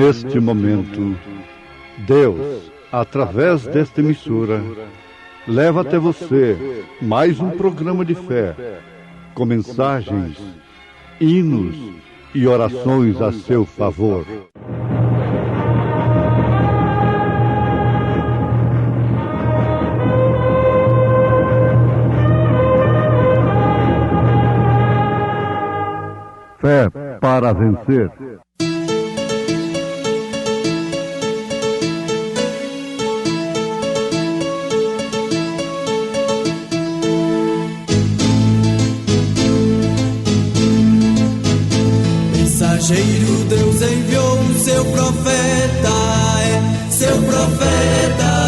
Neste momento, Deus, através desta emissora, leva até você mais um programa de fé, com mensagens, hinos e orações a seu favor. Fé para vencer. Mensageiro, Deus enviou o seu profeta, seu profeta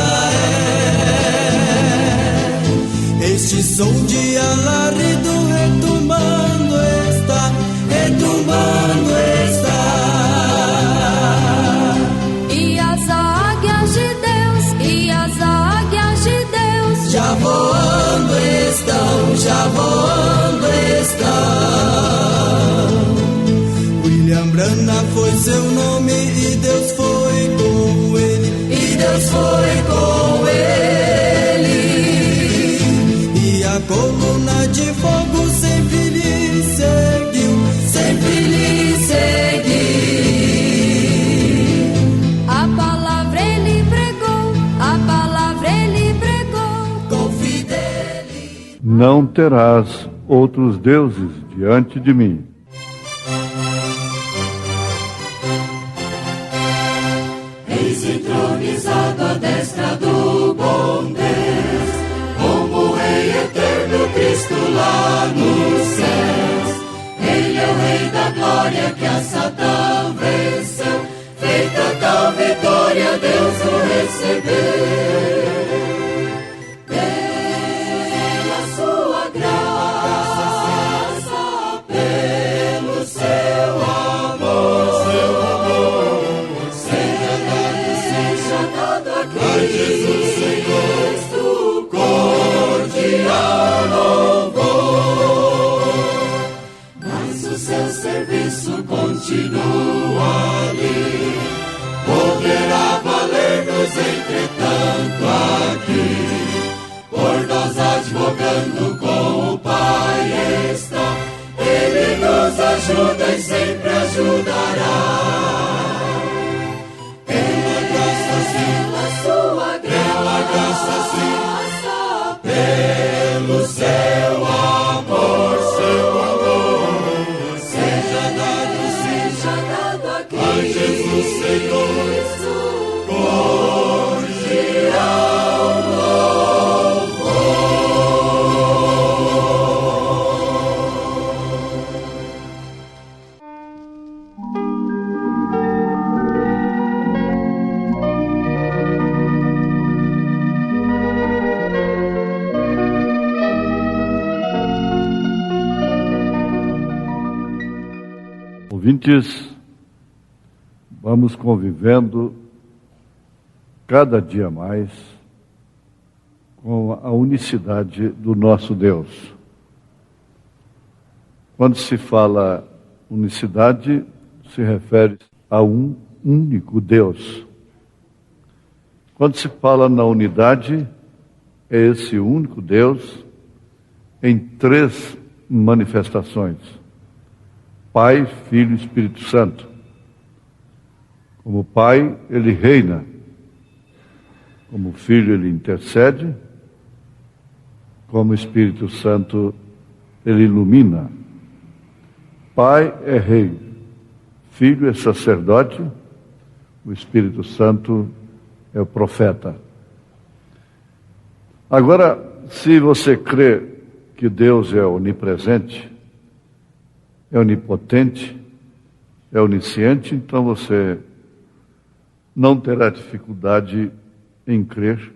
Este som de alarido retumbando está, retumbando está. E as águias de Deus, e as águias de Deus já voando estão, já voando estão. William Branham foi seu nome e Deus foi com ele, e Deus foi com ele. E a coluna de fogo sempre lhe seguiu, sempre lhe seguiu. A palavra ele pregou, a palavra ele pregou com fidelidade. Não terás outros deuses diante de mim. Entronizado à destra do bom Deus, como Rei eterno Cristo lá nos céus. Ele é o Rei da glória que a Satã venceu. Feita tal vitória, Deus o recebeu. Pela sua graça, pelo seu amor, Jesus Senhor, cordial louvor. Mas o seu serviço continua ali, poderá valer-nos entretanto aqui. Por nós advogando com o Pai está, Ele nos ajuda e sempre ajudará. Pela graça sim, pelo seu amor, seja dado aqui a Jesus Senhor, cordial louvor. Ouvintes, vamos convivendo cada dia mais com a unicidade do nosso Deus. Quando se fala unicidade, se refere a um único Deus. Quando se fala na unidade, é esse único Deus em três manifestações: Pai, Filho e Espírito Santo. Como Pai, Ele reina. Como Filho, Ele intercede. Como Espírito Santo, Ele ilumina. Pai é Rei. Filho é sacerdote. O Espírito Santo é o profeta. Agora, se você crê que Deus é onipresente, é onipotente, é onisciente, então você não terá dificuldade em crer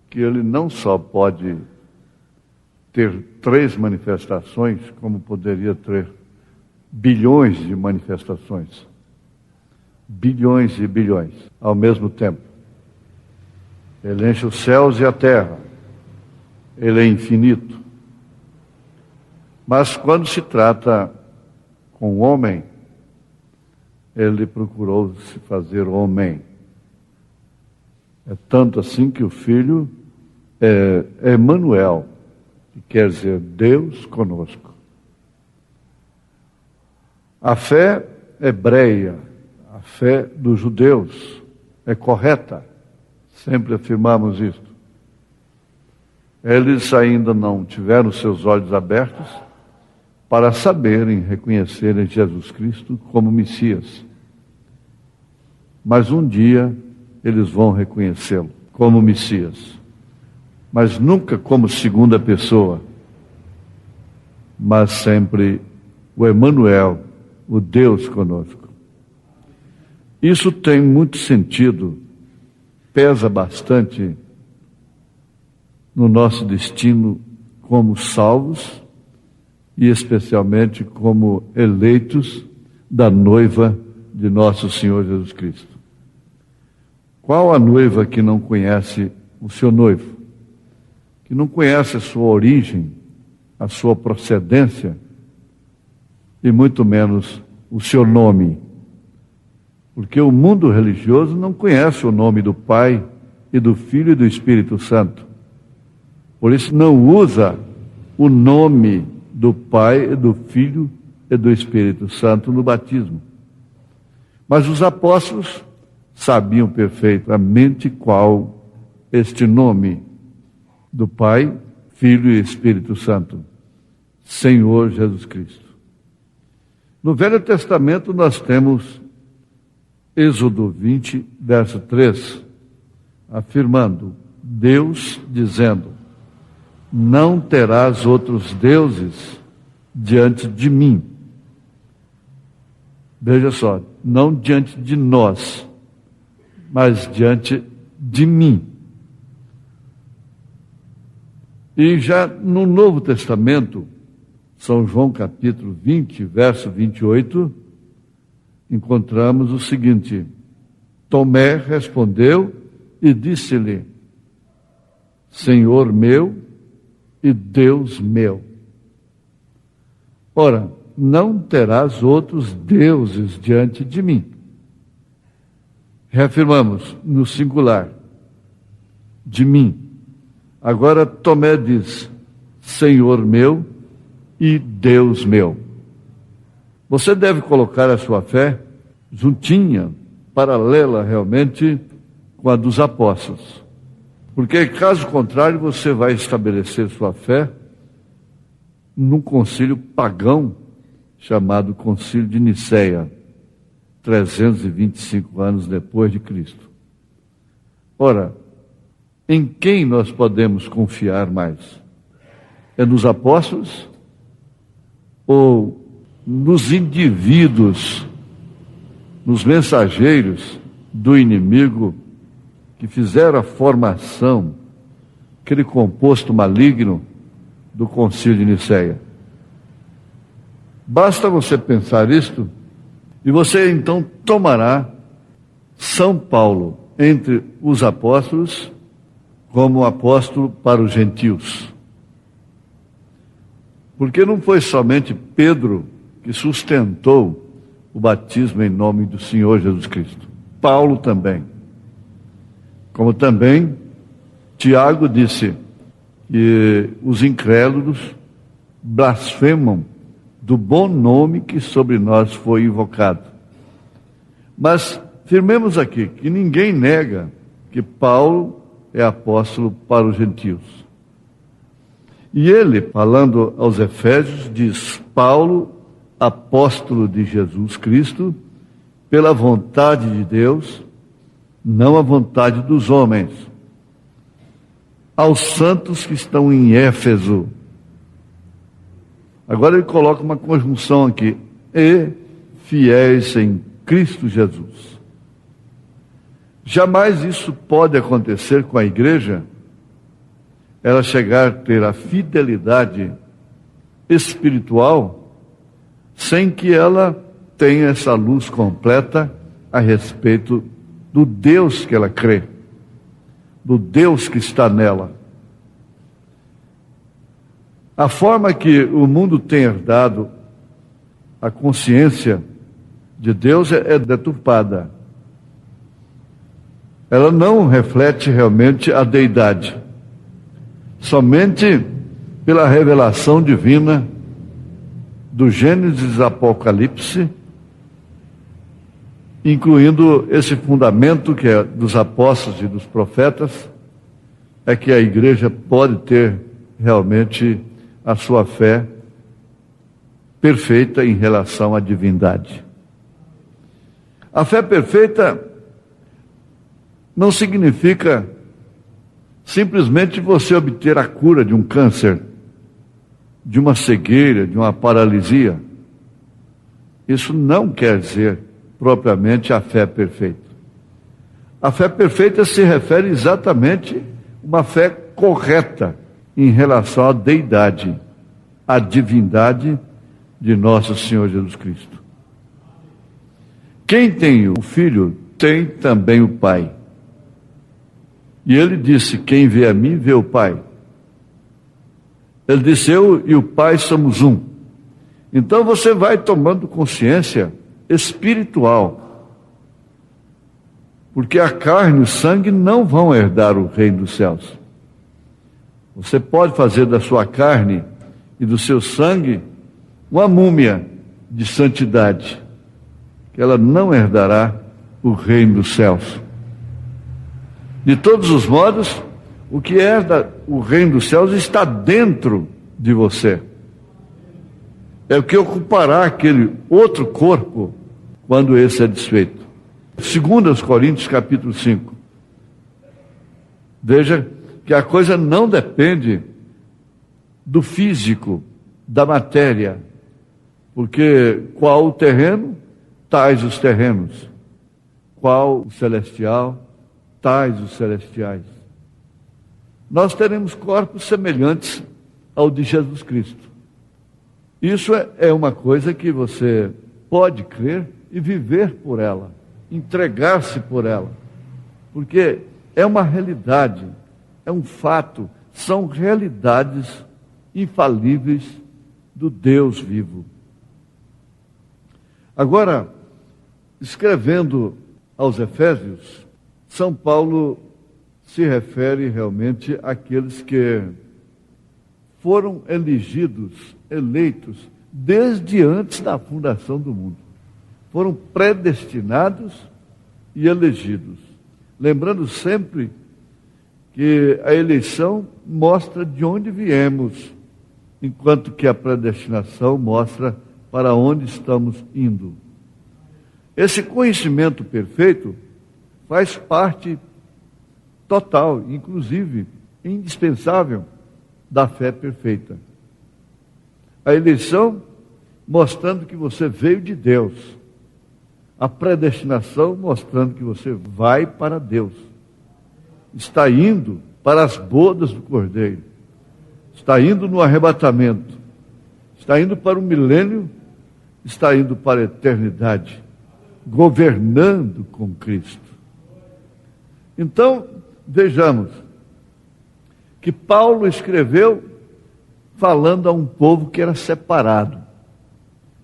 que Ele não só pode ter três manifestações, como poderia ter bilhões de manifestações. Bilhões e bilhões ao mesmo tempo. Ele enche os céus e a terra. Ele é infinito. Mas quando se trata com o homem, ele procurou se fazer homem. É tanto assim que o Filho é Emanuel, que quer dizer Deus conosco. A fé hebreia, a fé dos judeus, é correta. Sempre afirmamos isto. Eles ainda não tiveram seus olhos abertos para saberem, reconhecerem Jesus Cristo como Messias. Mas um dia eles vão reconhecê-lo como Messias. Mas nunca como segunda pessoa, mas sempre o Emanuel, o Deus conosco. Isso tem muito sentido, pesa bastante no nosso destino como salvos e especialmente como eleitos da noiva de nosso Senhor Jesus Cristo. Qual a noiva que não conhece o seu noivo? Que não conhece a sua origem, a sua procedência e muito menos o seu nome? Porque o mundo religioso não conhece o nome do Pai e do Filho e do Espírito Santo. Por isso não usa o nome do Pai, e do Filho e do Espírito Santo no batismo. Mas os apóstolos sabiam perfeitamente qual este nome do Pai, Filho e Espírito Santo, Senhor Jesus Cristo. No Velho Testamento nós temos Êxodo 20, verso 3, afirmando, Deus dizendo, não terás outros deuses diante de mim. Veja só, não diante de nós, mas diante de mim. E já no Novo Testamento, São João capítulo 20, verso 28, encontramos o seguinte, Tomé respondeu e disse-lhe, Senhor meu e Deus meu. Ora, não terás outros deuses diante de mim. Reafirmamos, no singular, de mim. Agora Tomé diz, Senhor meu e Deus meu. Você deve colocar a sua fé juntinha, paralela realmente com a dos apóstolos. Porque caso contrário você vai estabelecer sua fé num concílio pagão chamado Concílio de Nicéia, 325 anos depois de Cristo. Ora, em quem nós podemos confiar mais? É nos apóstolos ou nos indivíduos, nos mensageiros do inimigo que fizeram a formação, aquele composto maligno do Concílio de Nicéia? Basta você pensar isto e você então tomará São Paulo entre os apóstolos como apóstolo para os gentios. Porque não foi somente Pedro que sustentou o batismo em nome do Senhor Jesus Cristo. Paulo também. Como também Tiago disse que os incrédulos blasfemam do bom nome que sobre nós foi invocado. Mas firmemos aqui que ninguém nega que Paulo é apóstolo para os gentios. E ele, falando aos Efésios, diz, Paulo, apóstolo de Jesus Cristo, pela vontade de Deus, não a vontade dos homens, aos santos que estão em Éfeso. Agora ele coloca uma conjunção aqui, e fiéis em Cristo Jesus. Jamais isso pode acontecer com a igreja, ela chegar a ter a fidelidade espiritual, sem que ela tenha essa luz completa a respeito do Deus que ela crê, do Deus que está nela. A forma que o mundo tem herdado a consciência de Deus é deturpada. Ela não reflete realmente a deidade. Somente pela revelação divina do Gênesis Apocalipse, incluindo esse fundamento que é dos apóstolos e dos profetas, é que a igreja pode ter realmente a sua fé perfeita em relação à divindade. A fé perfeita não significa simplesmente você obter a cura de um câncer, de uma cegueira, de uma paralisia. Isso não quer dizer propriamente a fé perfeita. A fé perfeita se refere exatamente a uma fé correta em relação à deidade, à divindade de nosso Senhor Jesus Cristo. Quem tem o Filho, tem também o Pai. E ele disse, quem vê a mim, vê o Pai. Ele disse, eu e o Pai somos um. Então você vai tomando consciência espiritual. Porque a carne e o sangue não vão herdar o reino dos céus. Você pode fazer da sua carne e do seu sangue uma múmia de santidade, que ela não herdará o reino dos céus. De todos os modos, o que herda o reino dos céus está dentro de você. É o que ocupará aquele outro corpo quando esse é desfeito. 2 Coríntios capítulo 5. Veja que a coisa não depende do físico, da matéria, porque qual o terreno, tais os terrenos. Qual o celestial, tais os celestiais. Nós teremos corpos semelhantes ao de Jesus Cristo. Isso é uma coisa que você pode crer e viver por ela, entregar-se por ela, porque é uma realidade, é um fato, são realidades infalíveis do Deus vivo. Agora, escrevendo aos Efésios, São Paulo se refere realmente àqueles que foram eleitos desde antes da fundação do mundo. Foram predestinados e elegidos. Lembrando sempre que a eleição mostra de onde viemos, enquanto que a predestinação mostra para onde estamos indo. Esse conhecimento perfeito faz parte total, inclusive indispensável, da fé perfeita. A eleição mostrando que você veio de Deus. A predestinação mostrando que você vai para Deus. Está indo para as bodas do Cordeiro. Está indo no arrebatamento. Está indo para o milênio. Está indo para a eternidade. Governando com Cristo. Então, vejamos que Paulo escreveu falando a um povo que era separado.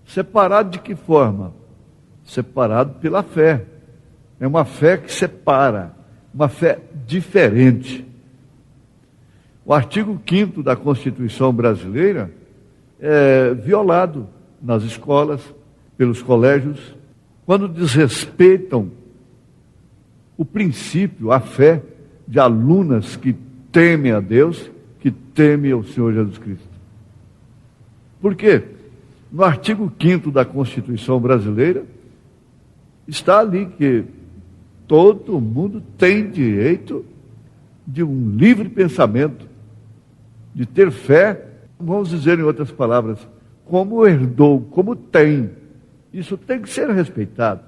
Separado de que forma? Separado pela fé. É uma fé que separa, uma fé diferente. O artigo 5º da Constituição brasileira é violado nas escolas, pelos colégios, quando desrespeitam o princípio, a fé de alunas que temem a Deus, que temem ao Senhor Jesus Cristo. Por quê? No artigo 5º da Constituição brasileira, está ali que todo mundo tem direito de um livre pensamento, de ter fé, vamos dizer em outras palavras, como herdou, como tem. Isso tem que ser respeitado.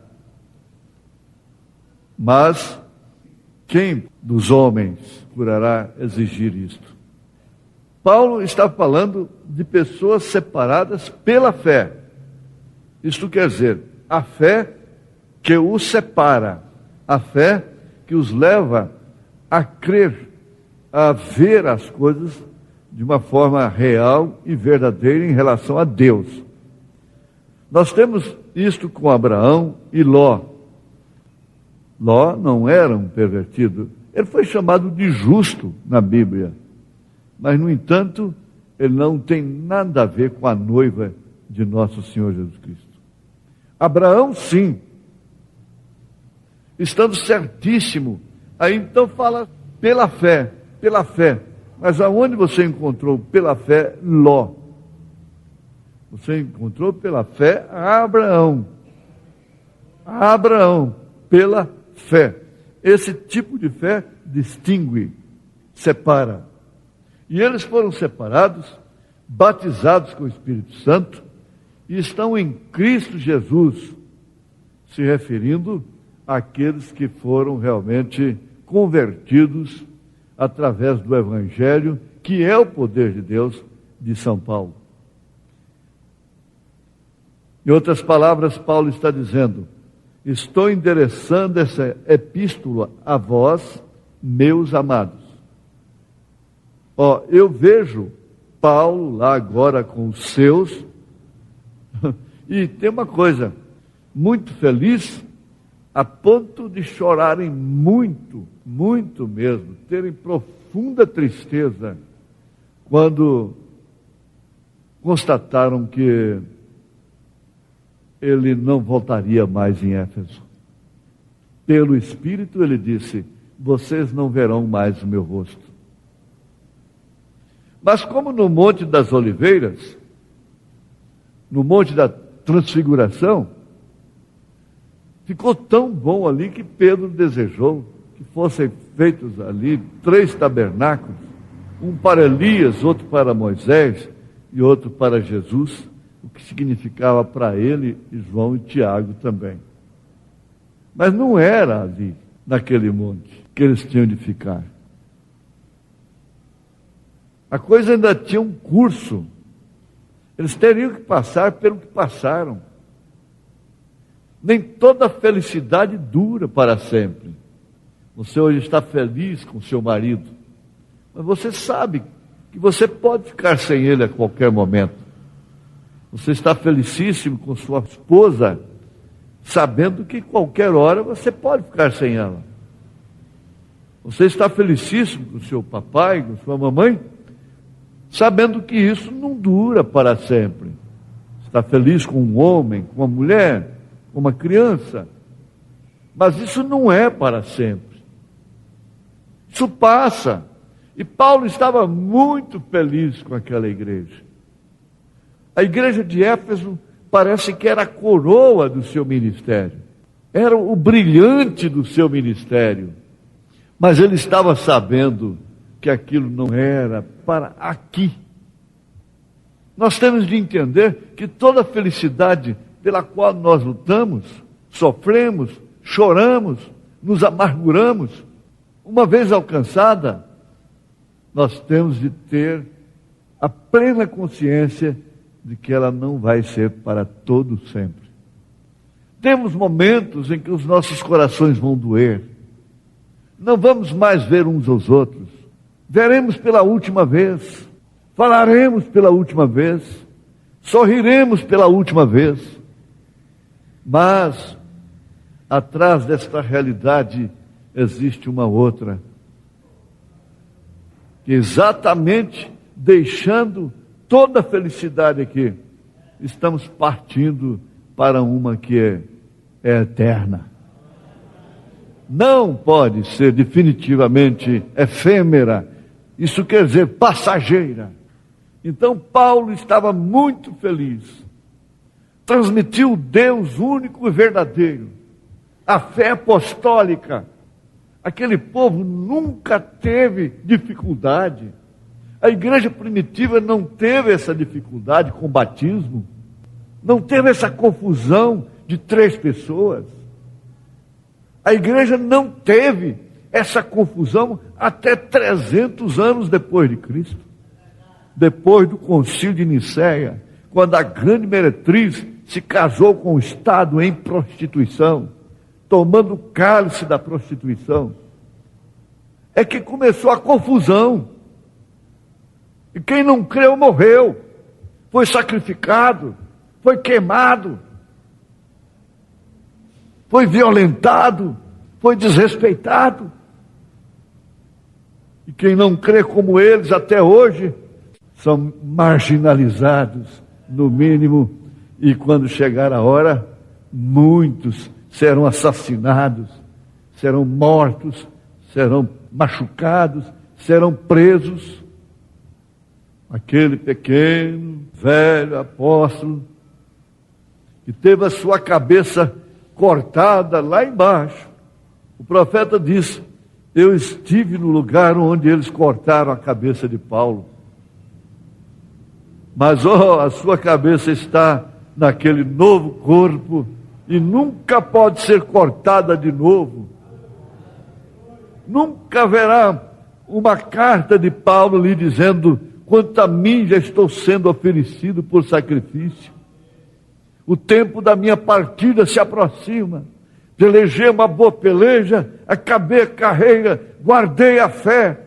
Mas quem dos homens procurará exigir isto? Paulo está falando de pessoas separadas pela fé. Isto quer dizer, a fé que os separa, a fé que os leva a crer, a ver as coisas de uma forma real e verdadeira em relação a Deus. Nós temos isto com Abraão e Ló. Ló não era um pervertido. Ele foi chamado de justo na Bíblia. Mas, no entanto, ele não tem nada a ver com a noiva de nosso Senhor Jesus Cristo. Abraão, sim. Estando certíssimo. Aí então fala pela fé. Pela fé. Mas aonde você encontrou pela fé Ló? Você encontrou pela fé Abraão. Abraão, pela fé. Esse tipo de fé distingue, separa. E eles foram separados, batizados com o Espírito Santo, e estão em Cristo Jesus, se referindo àqueles que foram realmente convertidos através do Evangelho, que é o poder de Deus, de São Paulo. Em outras palavras, Paulo está dizendo: estou endereçando essa epístola a vós, meus amados. Eu vejo Paulo lá agora com os seus, e tem uma coisa, muito feliz, a ponto de chorarem muito, muito mesmo, terem profunda tristeza, quando constataram que ele não voltaria mais em Éfeso. Pelo Espírito ele disse: vocês não verão mais o meu rosto. Mas como no Monte das Oliveiras, no Monte da Transfiguração, ficou tão bom ali que Pedro desejou que fossem feitos ali 3 tabernáculos, um para Elias, outro para Moisés e outro para Jesus, o que significava para ele, e João e Tiago também. Mas não era ali, naquele monte, que eles tinham de ficar. A coisa ainda tinha um curso. Eles teriam que passar pelo que passaram. Nem toda felicidade dura para sempre. Você hoje está feliz com seu marido, mas você sabe que você pode ficar sem ele a qualquer momento. Você está felicíssimo com sua esposa, sabendo que qualquer hora você pode ficar sem ela. Você está felicíssimo com seu papai, com sua mamãe, sabendo que isso não dura para sempre. Está feliz com um homem, com uma mulher, com uma criança, mas isso não é para sempre. Isso passa. E Paulo estava muito feliz com aquela igreja. A igreja de Éfeso parece que era a coroa do seu ministério. Era o brilhante do seu ministério. Mas ele estava sabendo que aquilo não era para aqui. Nós temos de entender que toda a felicidade pela qual nós lutamos, sofremos, choramos, nos amarguramos, uma vez alcançada, nós temos de ter a plena consciência de que ela não vai ser para todo sempre. Temos momentos em que os nossos corações vão doer. Não vamos mais ver uns aos outros. Veremos pela última vez. Falaremos pela última vez. Sorriremos pela última vez. Mas, atrás desta realidade, existe uma outra. Que exatamente deixando toda a felicidade aqui, estamos partindo para uma que é eterna. Não pode ser definitivamente efêmera, isso quer dizer passageira. Então Paulo estava muito feliz, transmitiu o Deus único e verdadeiro, a fé apostólica. Aquele povo nunca teve dificuldade. A igreja primitiva não teve essa dificuldade com o batismo, não teve essa confusão de 3 pessoas. A igreja não teve essa confusão até 300 anos depois de Cristo. Depois do concílio de Nicéia, quando a grande meretriz se casou com o Estado em prostituição, tomando o cálice da prostituição, é que começou a confusão. E quem não creu morreu, foi sacrificado, foi queimado. foi violentado, foi desrespeitado. E quem não crê como eles até hoje, são marginalizados, no mínimo, e quando chegar a hora, muitos serão assassinados, serão mortos, serão machucados, serão presos. Aquele pequeno, velho apóstolo, que teve a sua cabeça cortada lá embaixo, o profeta disse: eu estive no lugar onde eles cortaram a cabeça de Paulo. Mas a sua cabeça está naquele novo corpo e nunca pode ser cortada de novo. Nunca haverá uma carta de Paulo lhe dizendo: quanto a mim já estou sendo oferecido por sacrifício. O tempo da minha partida se aproxima. Pelejei uma boa peleja, acabei a carreira, guardei a fé.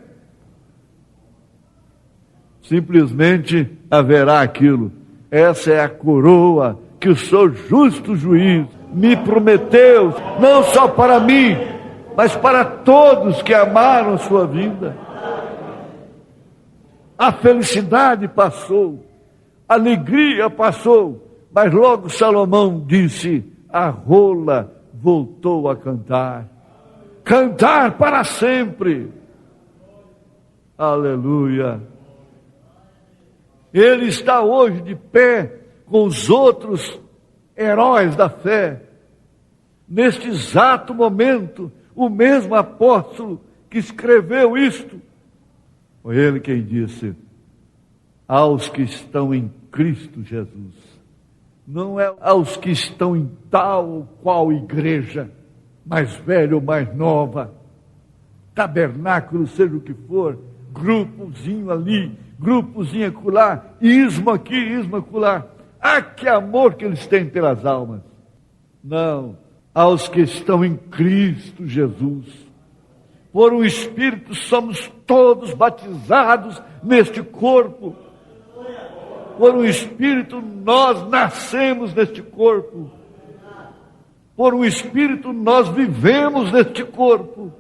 Simplesmente haverá aquilo. Essa é a coroa que o seu justo juiz me prometeu, não só para mim, mas para todos que amaram sua vida. A felicidade passou, a alegria passou, mas logo Salomão disse: a rola voltou a cantar. Cantar para sempre. Aleluia. Ele está hoje de pé com os outros heróis da fé. Neste exato momento, o mesmo apóstolo que escreveu isto, foi ele quem disse: aos que estão em Cristo Jesus. Não é aos que estão em tal ou qual igreja, mais velha ou mais nova, tabernáculo, seja o que for, grupozinho ali, grupozinho acolá, ismo aqui, ismo acolá. Ah, que amor que eles têm pelas almas. Não, aos que estão em Cristo Jesus. Por um Espírito somos todos batizados neste corpo. Por um Espírito nós nascemos neste corpo. Por um Espírito nós vivemos neste corpo.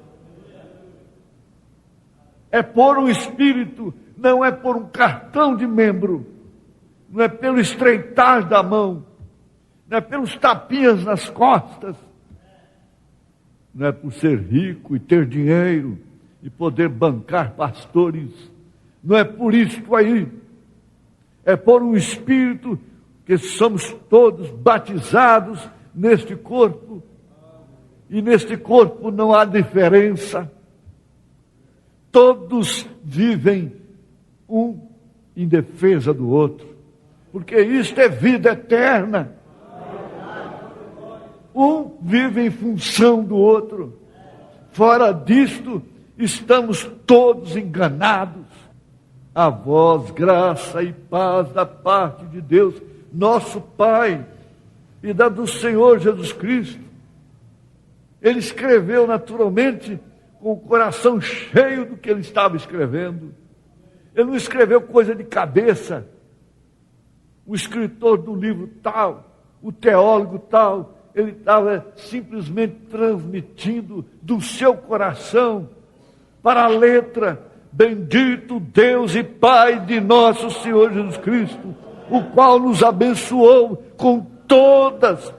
É por um Espírito, não é por um cartão de membro, não é pelo estreitar da mão, não é pelos tapinhas nas costas, não é por ser rico e ter dinheiro e poder bancar pastores, não é por isto aí, é por um Espírito que somos todos batizados neste corpo, e neste corpo não há diferença, todos vivem um em defesa do outro, porque isto é vida eterna. Um vive em função do outro. Fora disto, estamos todos enganados. A vós, graça e paz da parte de Deus, nosso Pai, e da do Senhor Jesus Cristo. Ele escreveu naturalmente com o coração cheio do que ele estava escrevendo. Ele não escreveu coisa de cabeça. O escritor do livro tal, o teólogo tal, ele estava simplesmente transmitindo do seu coração para a letra: bendito Deus e Pai de nosso Senhor Jesus Cristo, o qual nos abençoou com todas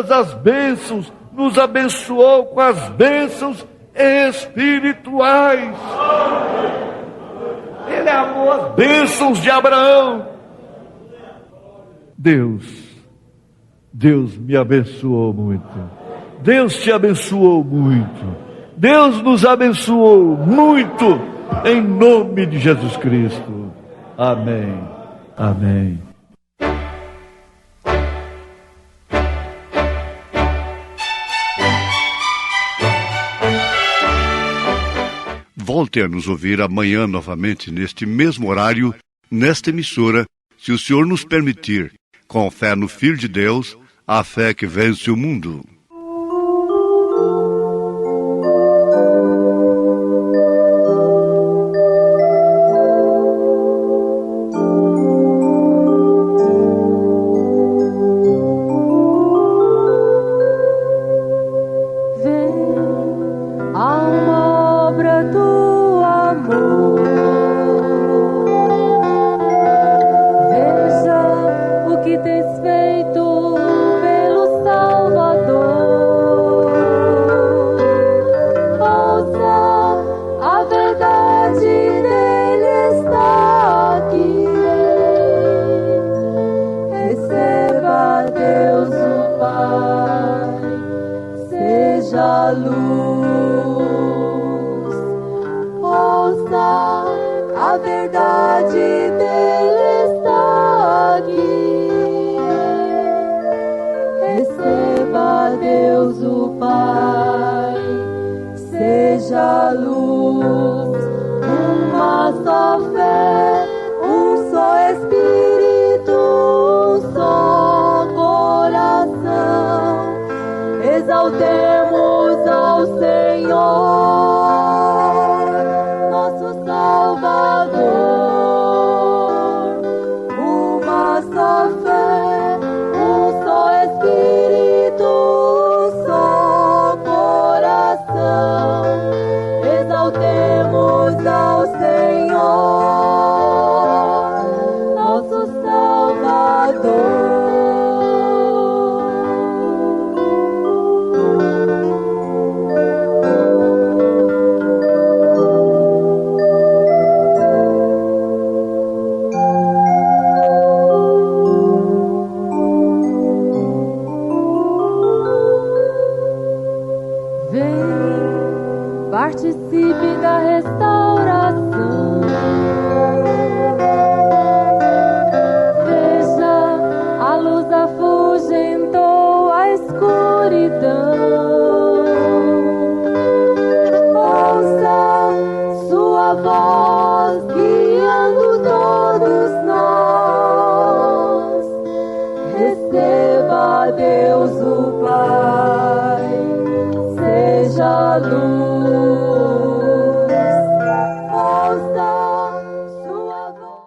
as bênçãos, nos abençoou com as bênçãos espirituais. Ele amou as bênçãos de Abraão. Deus me abençoou muito. Deus te abençoou muito. Deus nos abençoou muito, em nome de Jesus Cristo. Amém. Amém. Volte a nos ouvir amanhã novamente, neste mesmo horário, nesta emissora, se o Senhor nos permitir, com fé no Filho de Deus, a fé que vence o mundo. a verdade dele está aqui. Receba Deus o Pai, seja a luz, uma só fé, um só Espírito, um só coração. Exaltemos ao Senhor, nosso Salvador. Uma só fé, um só Espírito, um só coração. Exaltemos ao Senhor, nosso Salvador. Participe da restauração. Veja, a luz afugentou a escuridão. Ouça sua voz guiando todos nós. Receba Deus o